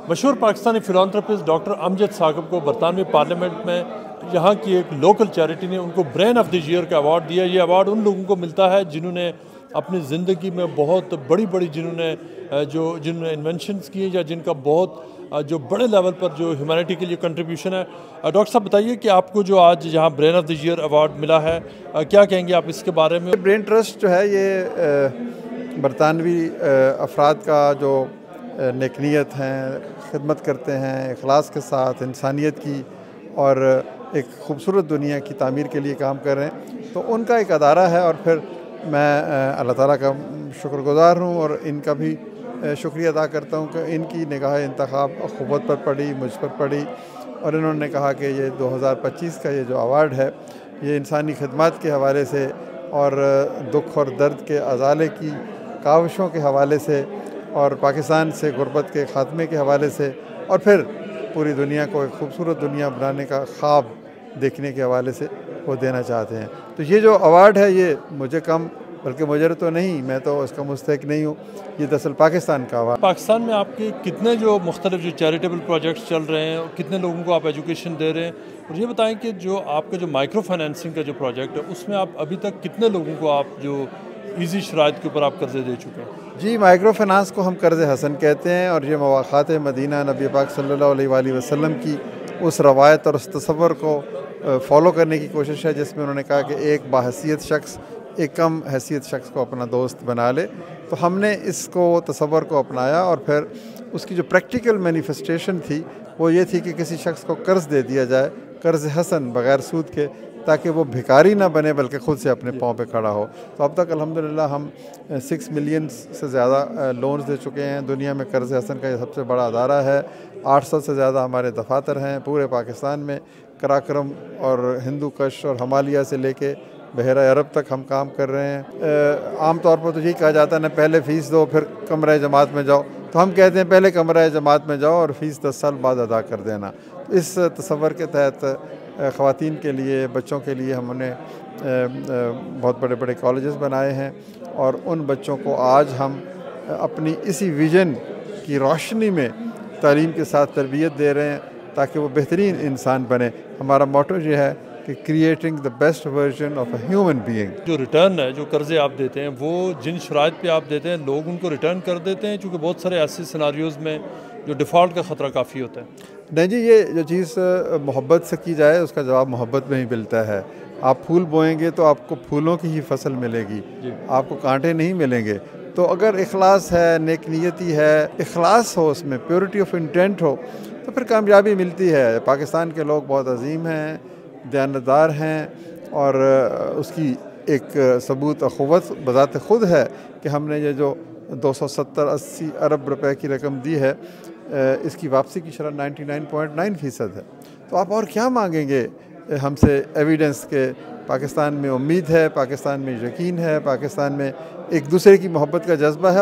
मशहूर Pakistani philanthropist doctor Amjad Saqib को बरतानवी parliament में यहाँ की एक लोकल चैरिटी ने उनको ब्रेन ऑफ द ईयर का अवार्ड दिया। ये अवार्ड उन लोगों को मिलता है जिन्होंने अपनी ज़िंदगी में बहुत बड़ी जिन्होंने इन्वेंशंस किए या जिनका बहुत जो बड़े लेवल पर जो ह्यूमैनिटी के लिए कंट्रीब्यूशन है। डॉक्टर साहब बताइए कि आपको जो आज यहाँ brain of the year award मिला है, क्या कहेंगे आप इसके बारे में? ब्रेन ट्रस्ट जो है ये बरतानवी अफराद का जो नेकनीयत हैं, खिदमत करते हैं इखलास के साथ इंसानियत की और एक खूबसूरत दुनिया की तामीर के लिए काम कर रहे हैं, तो उनका एक अदारा है। और फिर मैं अल्लाह ताला का शुक्रगुज़ार हूँ और इनका भी शुक्रिया अदा करता हूँ कि इनकी निगाह इंतखाब अख़ुवत पर पड़ी, मुझ पर पड़ी और इन्होंने कहा कि ये 2025 का ये जो अवार्ड है ये इंसानी खिदमत के हवाले से और दुख और दर्द के अजाले की काविशों के हवाले से और पाकिस्तान से गुर्बत के ख़ात्मे के हवाले से और फिर पूरी दुनिया को एक खूबसूरत दुनिया बनाने का ख्वाब देखने के हवाले से वो देना चाहते हैं। तो ये जो अवार्ड है ये मुझे कम बल्कि मुझे तो नहीं, मैं तो उसका मुस्तहिक नहीं हूँ, ये दरअसल पाकिस्तान का अवार्ड। पाकिस्तान में आपके कितने जो मुख्तलिफ जो चैरिटेबल प्रोजेक्ट्स चल रहे हैं और कितने लोगों को आप एजुकेशन दे रहे हैं, और ये बताएं कि जो आपका जो माइक्रो फाइनेंसिंग का जो प्रोजेक्ट है उसमें आप अभी तक कितने लोगों को आप जो ईजी शराइत के ऊपर आप कर्जे दे चुके हैं? जी, माइक्रो फाइनेंस को हम कर्ज़ हसन कहते हैं और ये मवाक़ात मदीना नबी पाक सल्लल्लाहु अलैहि वसल्लम की उस रवायत और उस तसव्वुर को फॉलो करने की कोशिश है जिसमें उन्होंने कहा कि एक बाहैसियत शख्स एक कम हैसियत शख्स को अपना दोस्त बना ले। तो हमने इसको तसव्वुर को अपनाया और फिर उसकी जो प्रैक्टिकल मैनिफेस्टेशन थी वो ये थी कि किसी शख्स को कर्ज़ दे दिया जाए, कर्ज़ हसन बग़ैर सूद के, ताकि वो भिखारी ना बने बल्कि ख़ुद से अपने पाँव पे खड़ा हो। तो अब तक अल्हम्दुलिल्लाह हम 6 मिलियन से ज़्यादा लोन्स दे चुके हैं। दुनिया में कर्ज़ हसन का ये सबसे बड़ा अदारा है। 800 से ज़्यादा हमारे दफातर हैं पूरे पाकिस्तान में। कराक्रम और हिंदू कश और हमालिया से लेके बहरा अरब तक हम काम कर रहे हैं। आम तौर पर तो यही कहा जाता है ना, पहले फ़ीस दो फिर कमरा जमात में जाओ, तो हम कहते हैं पहले कमरा जमात में जाओ और फ़ीस 10 साल बाद अदा कर देना। इस तसव्वुर के तहत ख़वातीन के लिए, बच्चों के लिए हमने बहुत बड़े बड़े कॉलेजेस बनाए हैं और उन बच्चों को आज हम अपनी इसी विज़न की रोशनी में तालीम के साथ तरबियत दे रहे हैं ताकि वो बेहतरीन इंसान बने। हमारा मोटो ये है कि creating the best version of a human being. जो रिटर्न है, जो कर्ज़े आप देते हैं वो जिन शराइत पे आप देते हैं लोग उनको रिटर्न कर देते हैं, क्योंकि बहुत सारे ऐसे सिनारियोज़ में जो डिफ़ॉल्ट का ख़तरा काफ़ी होता है। नहीं जी, ये जो चीज़ मोहब्बत से की जाए उसका जवाब मोहब्बत में ही मिलता है। आप फूल बोएंगे तो आपको फूलों की ही फसल मिलेगी, आपको कांटे नहीं मिलेंगे। तो अगर इखलास है, नेकनीयती है, इखलास हो, उसमें प्योरिटी ऑफ इंटेंट हो, तो फिर कामयाबी मिलती है। पाकिस्तान के लोग बहुत अजीम हैं, दयानतदार हैं और उसकी एक सबूत अख़ुवत बज़ात ख़ुद है कि हमने ये जो 270-80 अरब रुपए की रकम दी है, इसकी वापसी की शरह 99.9% है। तो आप और क्या मांगेंगे हमसे एविडेंस के? पाकिस्तान में उम्मीद है, पाकिस्तान में यकीन है, पाकिस्तान में एक दूसरे की मोहब्बत का जज्बा है।